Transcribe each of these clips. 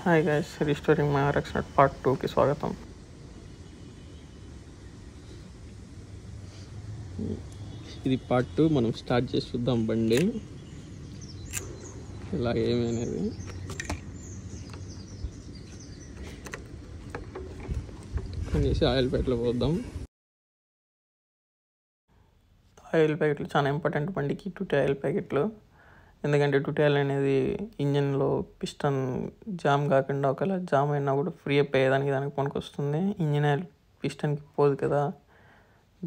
Hi guys, restoring my RX Nut part 2కి స్వాగతం. ఇది పార్ట్ 2. మనం స్టార్ట్ చేసి చూద్దాం బండి ఇలా ఏమనేది. అనేసి ఆయిల్ ప్యాకెట్లో పోద్దాం. ఆయిల్ ప్యాకెట్లు చాలా ఇంపార్టెంట్ బండికి, 2 ఆయిల్ ప్యాకెట్లు. ఎందుకంటే 2 ఆయిల్ అనేది ఇంజన్లో పిస్టన్ జామ్ కాకుండా, ఒకవేళ జామ్ అయినా కూడా ఫ్రీ అప్ అయ్యేదానికి దానికి పనికి వస్తుంది. ఇంజిన్ ఆయిల్ పిస్టన్కి పోదు కదా,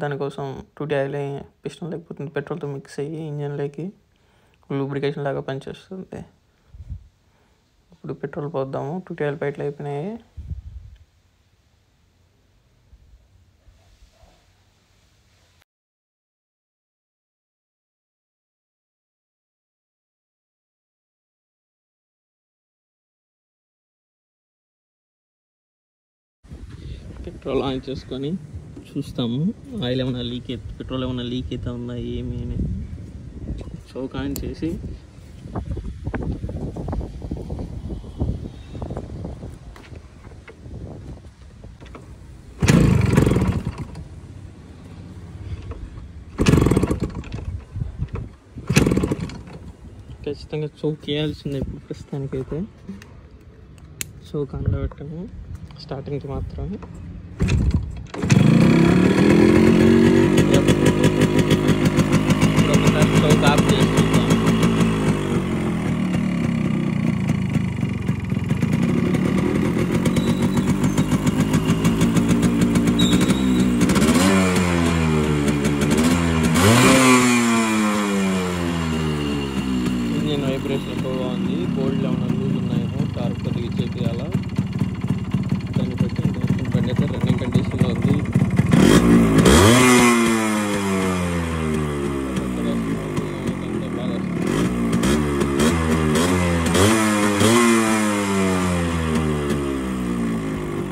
దానికోసం 2 ఆయిల్ పిస్టన్ లేకపోతుంది పెట్రోల్తో మిక్స్ అయ్యి ఇంజన్లోకి లూబ్రికేషన్ లాగా పనిచేస్తుంది. ఇప్పుడు పెట్రోల్ పోద్దాము. 2 ఆయిల్ ప్యాకెట్లు అయిపోయినాయి. పెట్రోల్ ఆన్ చేసుకొని చూస్తాము ఆయిల్ ఏమైనా లీక్ అయితే, పెట్రోల్ ఏమైనా లీక్ అయితే ఉందా ఏమి అనేది. చౌక్ ఆన్ చేసి ఖచ్చితంగా చౌక్ వేయాల్సిందే. ఇప్పుడు ప్రస్తుతానికైతే చౌక్ ఆన్లో పెట్టాము స్టార్టింగ్కి మాత్రం.